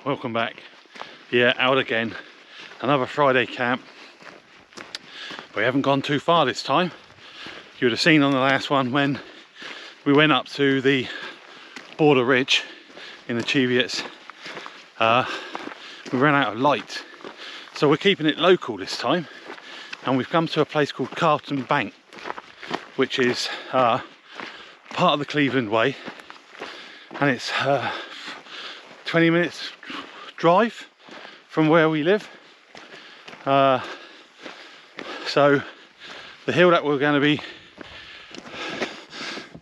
welcome back. Yeah, out again. Another Friday camp. We haven't gone too far this time. You would have seen on the last one when we went up to the border ridge in the Cheviots. We ran out of light, so we're keeping it local this time, and we've come to a place called Carlton Bank, which is part of the Cleveland Way, and it's 20 minutes drive from where we live. So the hill that we're going to be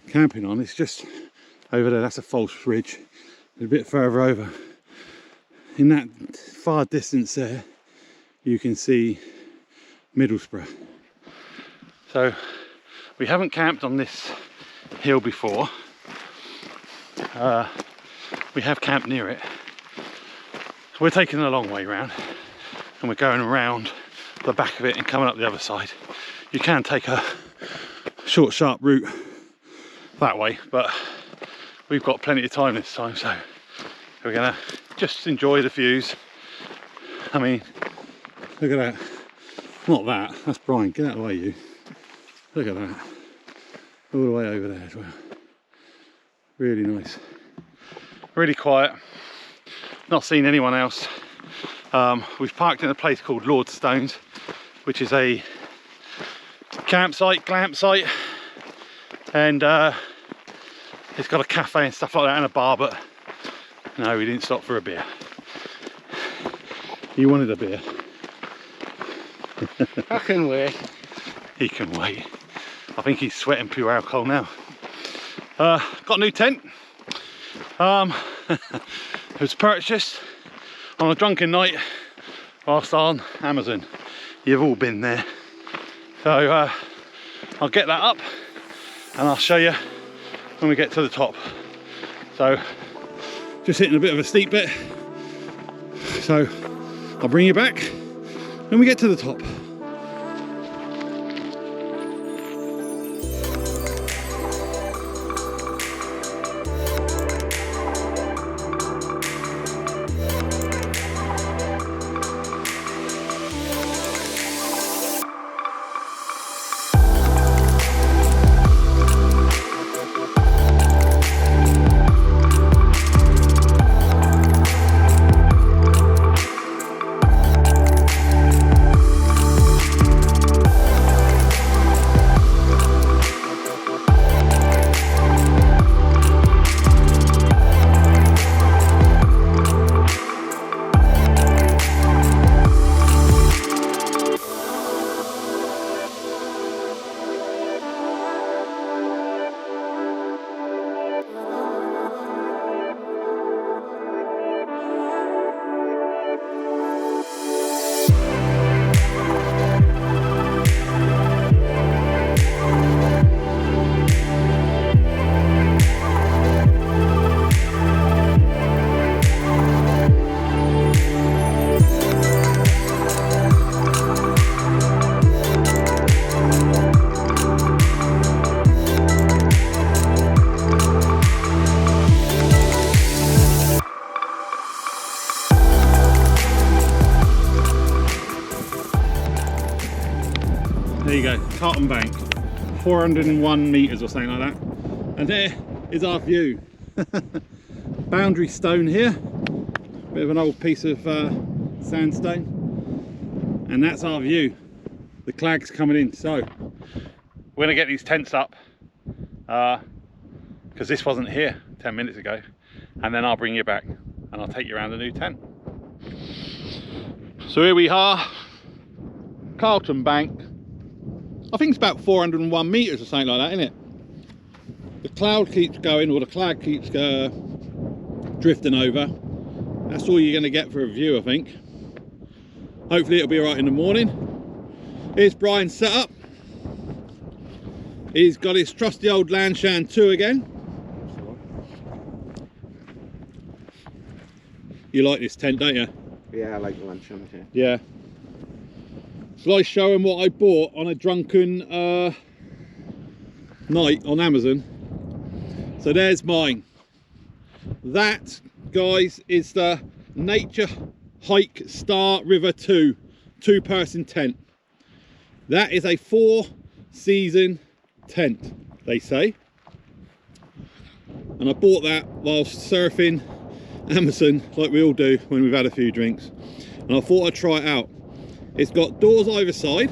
camping on is just over there. That's a false ridge. A bit further over in that far distance there you can see Middlesbrough. So we haven't camped on this hill before. We have camped near it. We're taking a long way round, and we're going around the back of it and coming up the other side. You can take a short, sharp route that way, but we've got plenty of time this time, so we're gonna just enjoy the views. I mean, look at that. Not that, that's Brian, get out of the way, you. Look at that. All the way over there as well. Really nice. Really quiet. Not seen anyone else. We've parked in a place called Lordstones, which is a campsite, glamp site, and it's got a cafe and stuff like that and a bar, but no, we didn't stop for a beer. You wanted a beer. I can wait. He can wait. I think he's sweating pure alcohol now. Got a new tent. It was purchased on a drunken night whilst on Amazon. You've all been there. So I'll get that up and I'll show you when we get to the top. So just hitting a bit of a steep bit. So I'll bring you back when we get to the top. There you go, Carlton Bank, 401 metres or something like that. And there is our view. Boundary stone here, bit of an old piece of sandstone. And that's our view. The clag's coming in. So we're gonna get these tents up because this wasn't here 10 minutes ago. And then I'll bring you back and I'll take you around the new tent. So here we are, Carlton Bank. I think it's about 401 metres or something like that, isn't it? The cloud keeps going, or the cloud keeps drifting over. That's all you're going to get for a view, I think. Hopefully it'll be all right in the morning. Here's Brian's setup. He's got his trusty old Lanshan 2 again. You like this tent, don't you? Yeah, I like the Lanshan tent. Yeah. Shall I show him what I bought on a drunken night on Amazon? So there's mine. That, guys, is the Naturehike Star River 2 two-person tent. That is a 4-season tent, they say. And I bought that whilst surfing Amazon, like we all do when we've had a few drinks. And I thought I'd try it out. It's got doors either side.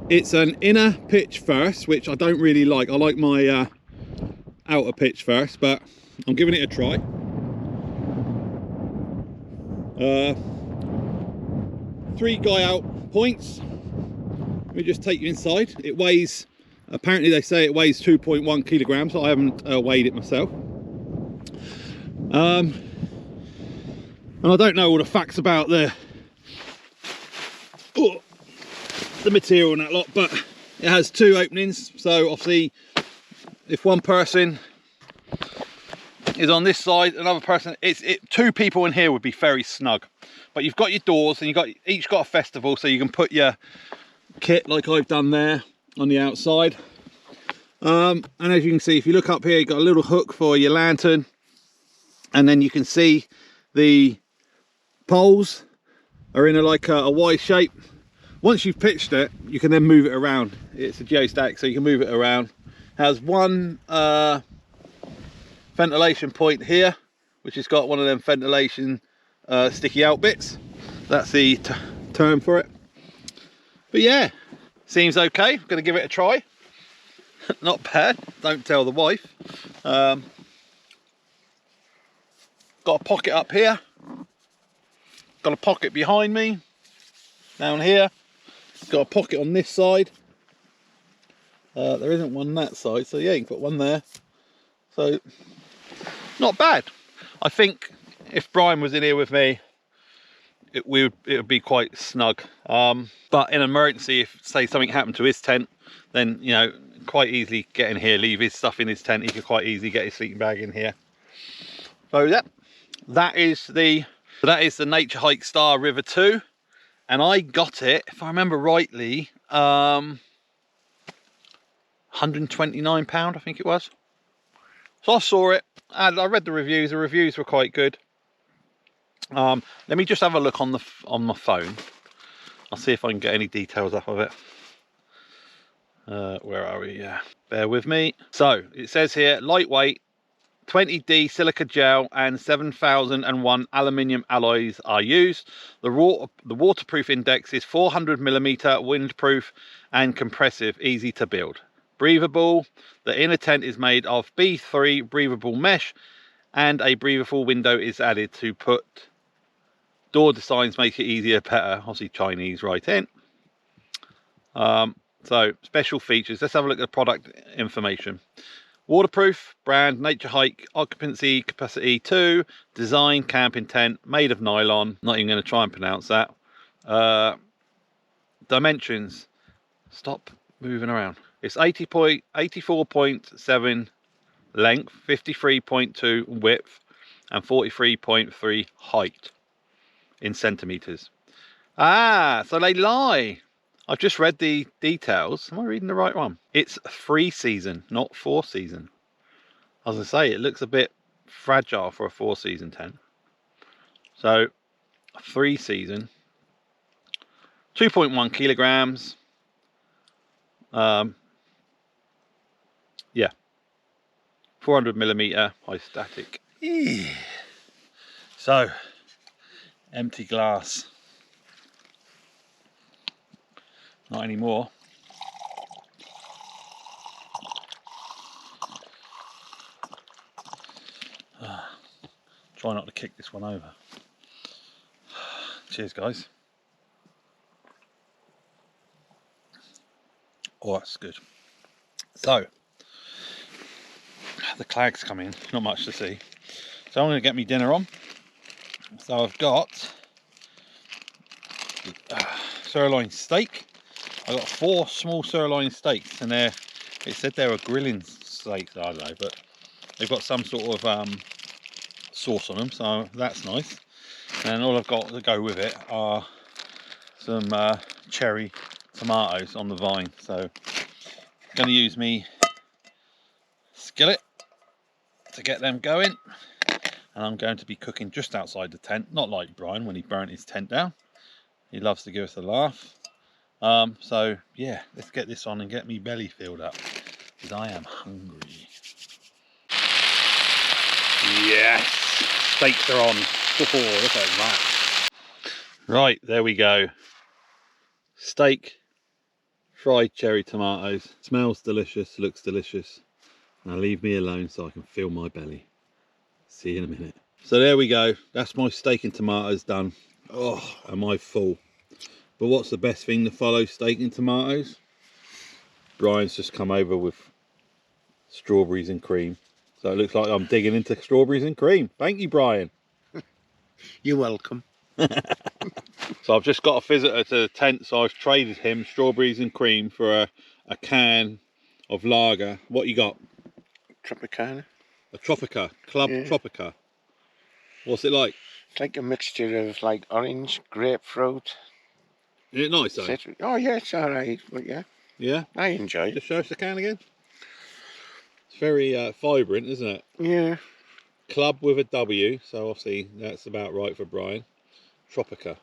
It's an inner pitch first, which I don't really like. I like my outer pitch first, but I'm giving it a try. 3 guy out points. Let me just take you inside. It weighs, apparently they say it weighs 2.1 kilograms. I haven't weighed it myself. And I don't know all the facts about the material and that lot, but it has 2 openings. So obviously, if one person is on this side, another person, 2 people in here would be very snug. But you've got your doors, and you've got each got a festival, so you can put your kit like I've done there on the outside. And as you can see, if you look up here, you've got a little hook for your lantern, and then you can see the poles are in a Y shape. Once you've pitched it, you can then move it around. It's a geostatic, so you can move it around. Has one ventilation point here, which has got one of them ventilation sticky out bits. That's the term for it. But yeah, seems okay. I'm gonna give it a try. Not bad, don't tell the wife. Got a pocket up here, got a pocket behind me, down here, got a pocket on this side. There isn't one on that side, so yeah, you can put one there. So not bad. I think if Brian was in here with me, it would be quite snug. But in an emergency, if say something happened to his tent, then you know, quite easily get in here, leave his stuff in his tent. He could quite easily get his sleeping bag in here. So yeah, that is the Naturehike Star River 2, and I got it, if I remember rightly, £129, I think it was. So I saw it and I read the reviews. The reviews were quite good. Let me just have a look on my phone. I'll see if I can get any details up of it. Where are we? Yeah, bear with me. So it says here, lightweight, 20D silica gel and 7001 aluminium alloys are used. The waterproof index is 400mm, windproof and compressive, easy to build. Breathable. The inner tent is made of B3 breathable mesh, and a breathable window is added to put door designs, make it easier, better. Obviously Chinese right in. So special features. Let's have a look at the product information. Waterproof, brand Naturehike, occupancy capacity 2, design camping tent, made of nylon. Not even going to try and pronounce that. Dimensions. Stop moving around. It's 84.7 length, 53.2 width, and 43.3 height in centimeters. Ah, so they lie. I've just read the details. Am I reading the right one? It's 3-season, not 4-season. I was going to say, it looks a bit fragile for a 4-season tent. So, 3-season, 2.1 kilograms. Yeah, 400mm high static. So, empty glass. Not anymore. Try not to kick this one over. Cheers, guys. Oh, that's good. So, the clag's come in, not much to see. So I'm going to get me dinner on. So I've got sirloin steak. I've got 4 small sirloin steaks, and it said they were grilling steaks, I don't know, but they've got some sort of sauce on them, so that's nice. And all I've got to go with it are some cherry tomatoes on the vine. So I'm going to use me skillet to get them going, and I'm going to be cooking just outside the tent, not like Brian when he burnt his tent down. He loves to give us a laugh. So yeah, let's get this on and get me belly filled up, because I am hungry. Yes, steaks are on. Oh, look at that. Right, there we go. Steak, fried cherry tomatoes. Smells delicious, looks delicious. Now leave me alone so I can fill my belly. See you in a minute. So there we go. That's my steak and tomatoes done. Oh, am I full. But what's the best thing to follow steak and tomatoes? Brian's just come over with strawberries and cream. So it looks like I'm digging into strawberries and cream. Thank you, Brian. You're welcome. So I've just got a visitor to the tent, so I've traded him strawberries and cream for a can of lager. What you got? Tropicana. A Tropica, Club Tropica. What's it like? It's like a mixture of like orange, grapefruit. Is it nice though? Citrus. Oh yeah, it's alright, but yeah. Yeah? I enjoy it. Just show us the can again. It's very vibrant, isn't it? Yeah. Club with a W, so obviously that's about right for Brian. Tropica.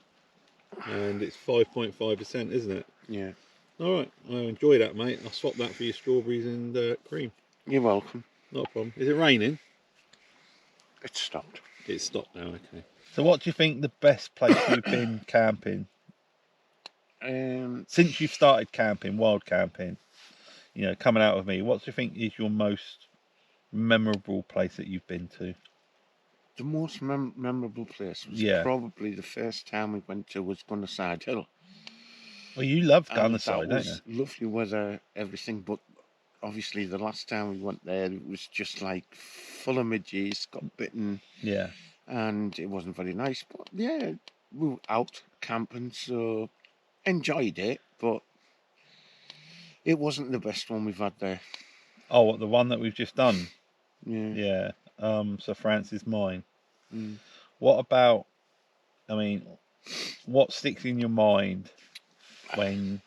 And it's 5.5%, isn't it? Yeah. Alright, I enjoy that, mate. I'll swap that for your strawberries and cream. You're welcome. Not a problem. Is it raining? It's stopped. It's stopped now, okay. So what do you think the best place you've been camping? Since you've started camping, wild camping, you know, coming out with me, what do you think is your most memorable place that you've been to? The most memorable place was probably the first time we went to was Gunnerside Hill. Well, you love Gunnerside, don't you? Lovely weather, everything, but obviously the last time we went there, it was just like full of midges, got bitten. Yeah. And it wasn't very nice, but yeah, we were out camping, so enjoyed it, but it wasn't the best one we've had there. Oh, what, the one that we've just done? Yeah. Yeah. So France is mine. Mm. What about, I mean, what sticks in your mind when,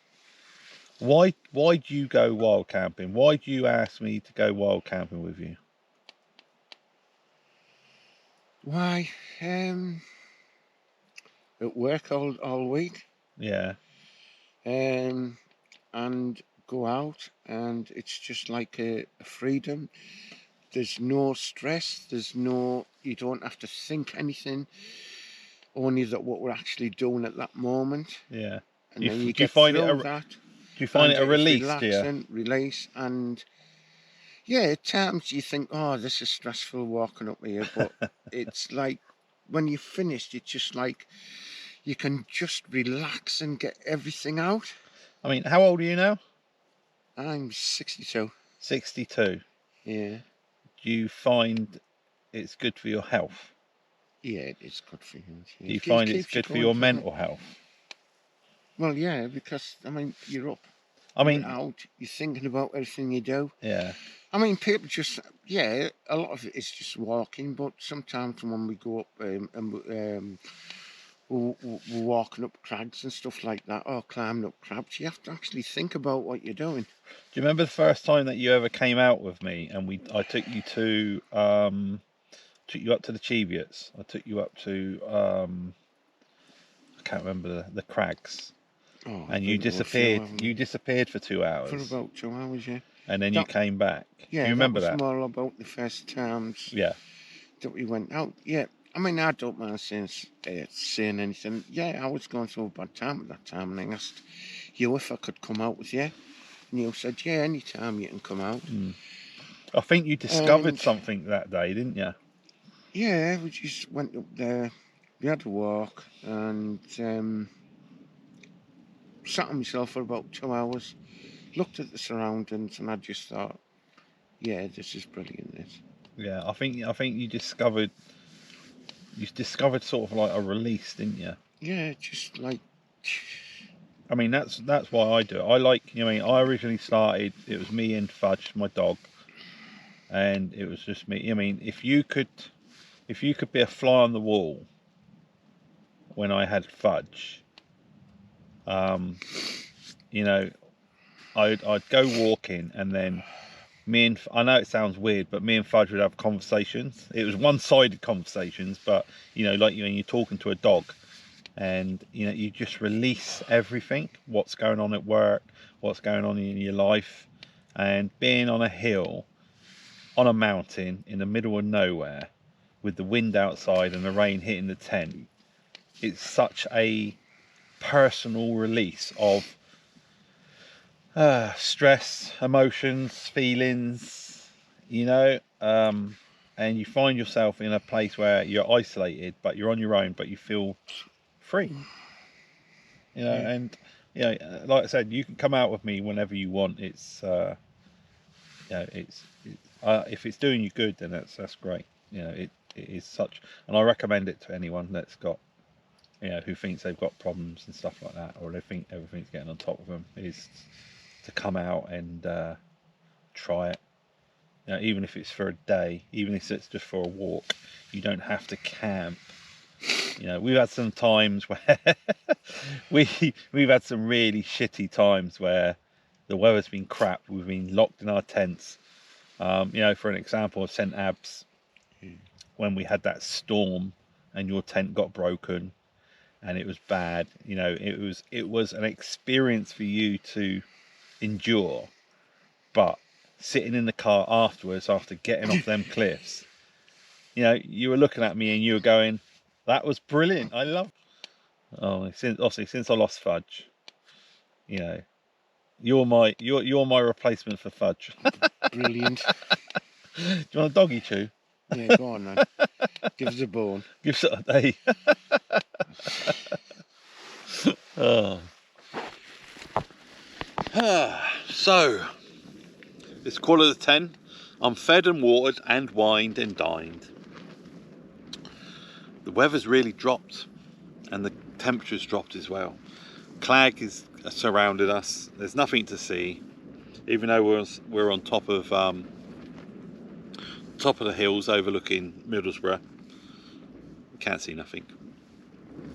why do you go wild camping? Why do you ask me to go wild camping with you? Why? At work all week. Yeah. And go out, and it's just like a freedom. There's no stress, you don't have to think anything, only that what we're actually doing at that moment. Yeah. And then you get through that. Do you find it a release, Release, and yeah, at times you think, oh, this is stressful walking up here, but it's like, when you're finished, it's just like, you can just relax and get everything out. I mean, how old are you now? I'm 62. 62? Yeah. Do you find it's good for your health? Yeah, it is good for you. Yeah. Do you find it's good for your mental health? Well, yeah, because, I mean, you're up. I mean, you're out, you're thinking about everything you do. Yeah. I mean, people just, yeah, a lot of it is just walking, but sometimes when we go up we're walking up crags and stuff like that, or climbing up crabs, you have to actually think about what you're doing. Do you remember the first time that you ever came out with me and I took you to up to the Cheviots? I took you up to I can't remember the crags. Oh, and you disappeared. You disappeared for 2 hours. For about 2 hours, yeah. And then you came back. Yeah, do you remember that? Was more about the first times. Yeah. That we went out. Yeah. I mean, I don't mind saying anything. Yeah, I was going through a bad time at that time, and I asked you if I could come out with you. And you said, yeah, anytime you can come out. Mm. I think you discovered something that day, didn't you? Yeah, we just went up there. We had a walk, and sat on myself for about 2 hours, looked at the surroundings, and I just thought, yeah, this is brilliant, this. Yeah, I think you discovered sort of like a release, didn't you? Yeah, just like, I mean, that's why I do it. I like, you know, I mean, I originally started, it was me and Fudge, my dog, and it was just me. I mean, if you could be a fly on the wall when I had Fudge, you know, I'd go walking, and then I know it sounds weird, but me and Fudge would have conversations. It was one-sided conversations, but you know, like when you're talking to a dog, and you know, you just release everything, what's going on at work, what's going on in your life. And being on a hill, on a mountain, in the middle of nowhere, with the wind outside and the rain hitting the tent, it's such a personal release of stress, emotions, feelings, you know, and you find yourself in a place where you're isolated, but you're on your own, but you feel free, you know. And you know, like I said, you can come out with me whenever you want. It's you know, if it's doing you good, then that's great. You know, it is such, and I recommend it to anyone that's got, you know, who thinks they've got problems and stuff like that, or they think everything's getting on top of them, is to come out and try it. You know, even if it's for a day, even if it's just for a walk, you don't have to camp. You know, we've had some times where we've had some really shitty times where the weather's been crap. We've been locked in our tents. You know, for an example, I've sent Abs when we had that storm and your tent got broken and it was bad. You know, it was an experience for you to endure, but sitting in the car afterwards, after getting off them cliffs, you know, you were looking at me and you were going, that was brilliant, I love. Oh, since I lost Fudge, you know, you're my replacement for Fudge. Brilliant. Do you want a doggy chew? Yeah, go on then. Give us a bone. Give us a day. Oh. So it's 10:15. I'm fed and watered and wined and dined. The weather's really dropped and the temperature's dropped as well. Clag is surrounded us. There's nothing to see, even though we're on top of the hills overlooking Middlesbrough. We can't see nothing.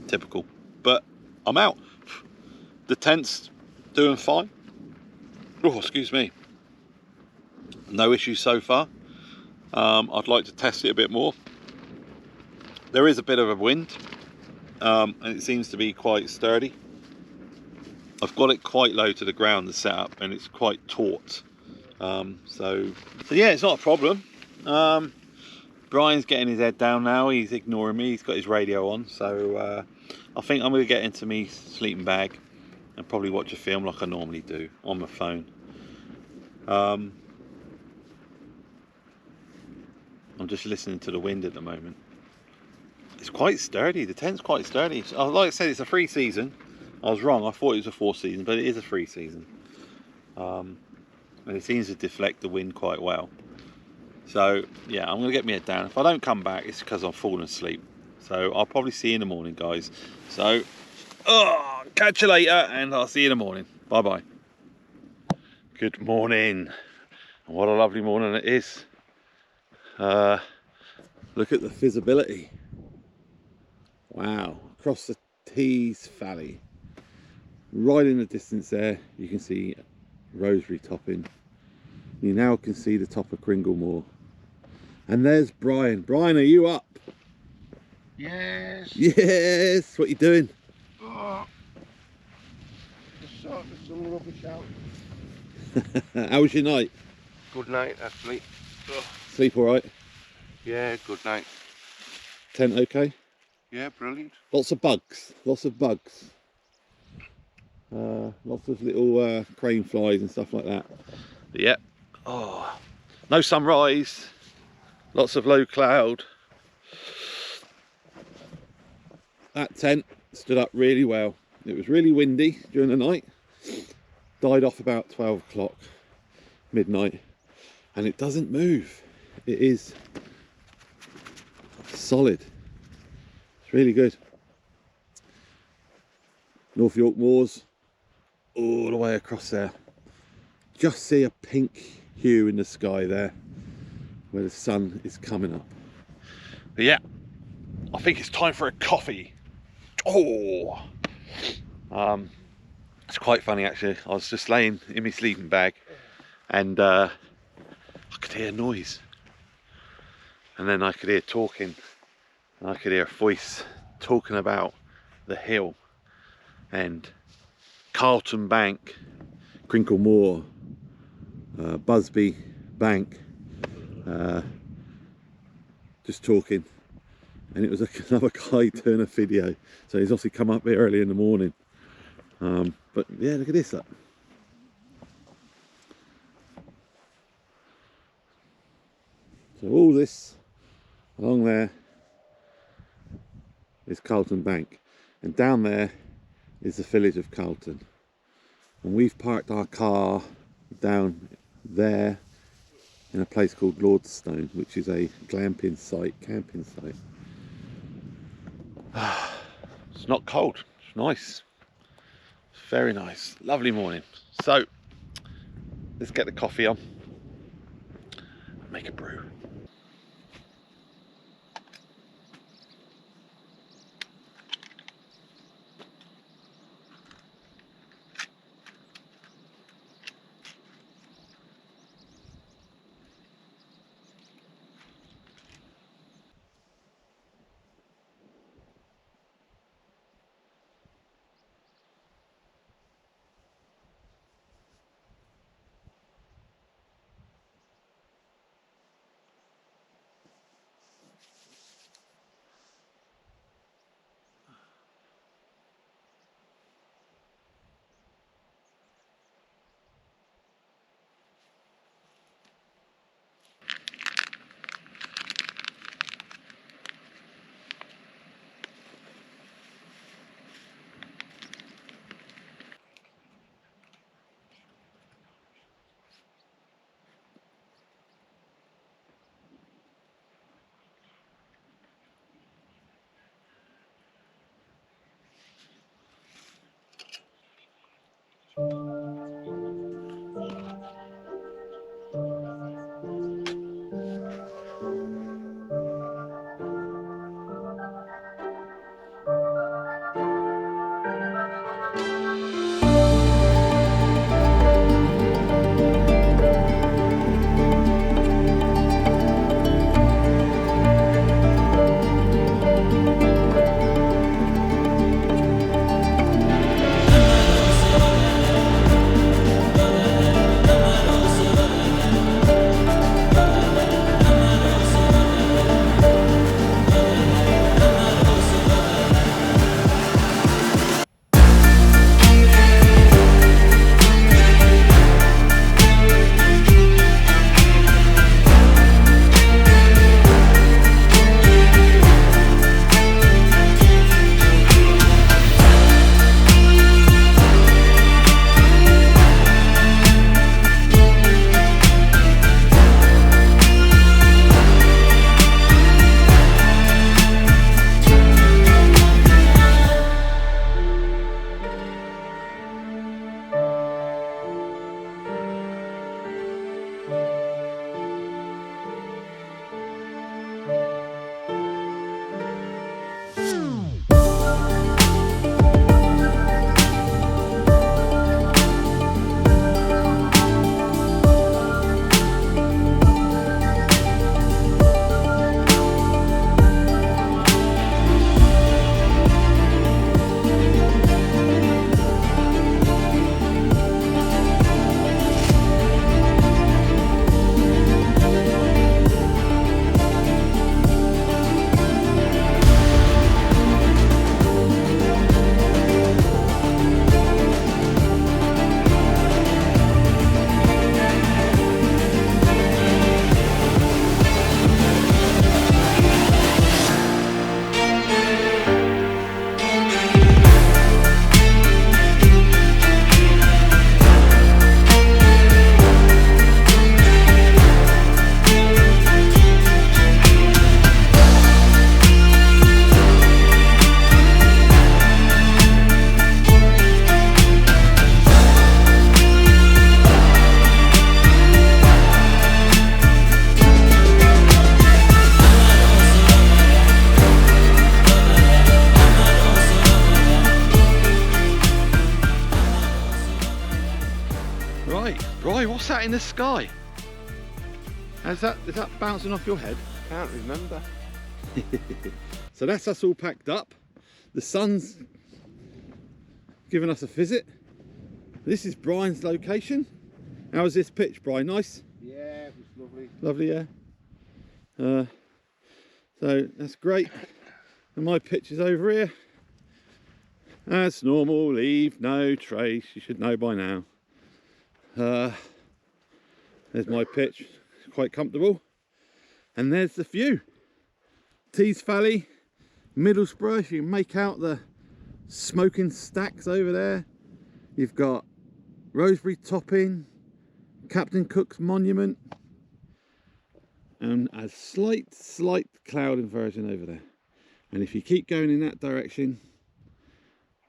Typical. But I'm out. The tent's doing fine. Oh, excuse me. No issues so far. I'd like to test it a bit more. There is a bit of a wind, and it seems to be quite sturdy. I've got it quite low to the ground, the setup, and it's quite taut. So yeah, it's not a problem. Brian's getting his head down now. He's ignoring me. He's got his radio on. So I think I'm going to get into me sleeping bag and probably watch a film like I normally do on my phone. I'm just listening to the wind at the moment. It's quite sturdy. The tent's quite sturdy. Like I said, it's a free season. I was wrong. I thought it was a 4 season, but it is a free season. And it seems to deflect the wind quite well. So yeah, I'm going to get my head down. If I don't come back, it's because I've fallen asleep. So I'll probably see you in the morning, guys. So catch you later, and I'll see you in the morning. Bye bye. Good morning. What a lovely morning it is. Look at the visibility. Wow, across the Tees Valley. Right in the distance there, you can see Rosebery topping. You now can see the top of Carlton Moor. And there's Brian. Brian, are you up? Yes. Yes. What are you doing? Oh, just sorted some rubbish out. How was your night? Good night, actually. Sleep all right? Yeah, good night. Tent okay? Yeah, brilliant. Lots of bugs. Lots of bugs. Lots of little crane flies and stuff like that. But yeah. Oh, no sunrise. Lots of low cloud. That tent stood up really well. It was really windy during the night. Died off about 12 o'clock, midnight, and it doesn't move. It is solid. It's really good. North York Moors, all the way across there. Just see a pink hue in the sky there, where the sun is coming up. But yeah, I think it's time for a coffee. Oh, it's quite funny actually. I was just laying in my sleeping bag, and hear noise. And then I could hear talking, and I could hear a voice talking about the hill and Carlton Bank, Carlton Moor, Busby Bank, just talking. And it was another guy doing a video, so he's obviously come up here early in the morning. But yeah, look at this. Look. So all this along there is Carlton Bank, and down there is the village of Carlton. And we've parked our car down there in a place called Lordstone, which is a glamping site, camping site. It's not cold, it's nice. It's very nice, lovely morning. So let's get the coffee on and make a brew. Right, Roy, what's that in the sky? Is that bouncing off your head? Can't remember. So that's us all packed up. The sun's giving us a visit. This is Brian's location. How was this pitch, Brian? Nice? Yeah, it was lovely. Lovely, yeah. So that's great. And my pitch is over here. As normal, leave no trace. You should know by now. There's my pitch, quite comfortable. And there's the view. Tees Valley, Middlesbrough. You can make out the smoking stacks over there. You've got Rosebery Topping, Captain Cook's Monument, and a slight cloud inversion over there. And if you keep going in that direction,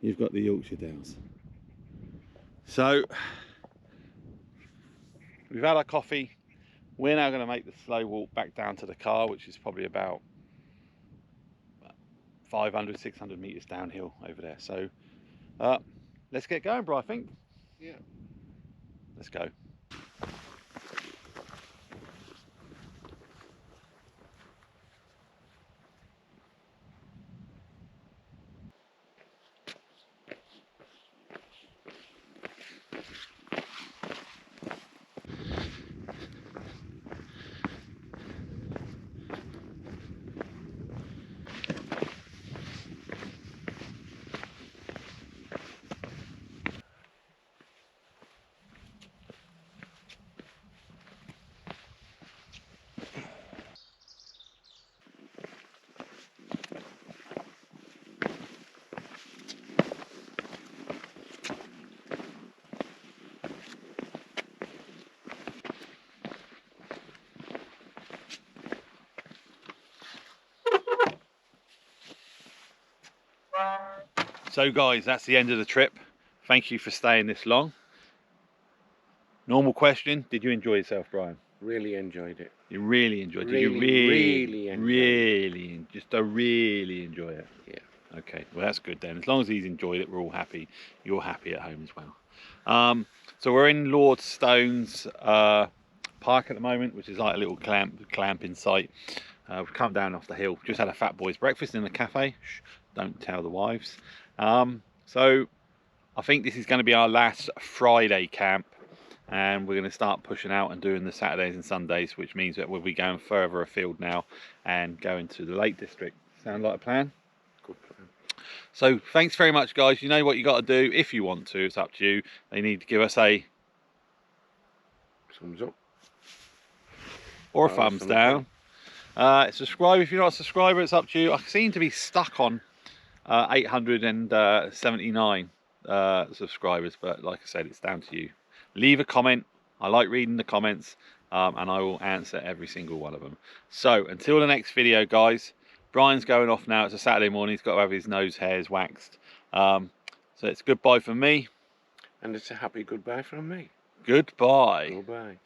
you've got the Yorkshire Dales. So we've had our coffee. We're now going to make the slow walk back down to the car, which is probably about 500, 600 meters downhill over there. So let's get going, bro, I think. Yeah. Let's go. So guys, that's the end of the trip. Thank you for staying this long. Normal question, did you enjoy yourself, Brian? Really enjoyed it. You really enjoyed it? Really, Did you really enjoy it? Yeah. Okay, well that's good then. As long as he's enjoyed it, we're all happy. You're happy at home as well. So we're in Lordstone's park at the moment, which is like a little clamping site. We've come down off the hill, just had a fat boys breakfast in the cafe. Shh, don't tell the wives. So I think this is going to be our last Friday camp, and we're going to start pushing out and doing the Saturdays and Sundays, which means that we'll be going further afield now and going to the Lake District. Sound like a plan? Good plan. So thanks very much, guys. You know what you got to do if you want to. It's up to you. You need to give us a thumbs up or a thumbs down. Subscribe if you're not a subscriber. It's up to you. I seem to be stuck on 879 subscribers, but like I said, it's down to you. Leave a comment. I like reading the comments, and I will answer every single one of them. So until the next video, guys, Brian's going off now. It's a Saturday morning. He's got to have his nose hairs waxed. So it's goodbye from me, and it's a happy goodbye from me. Goodbye. Goodbye.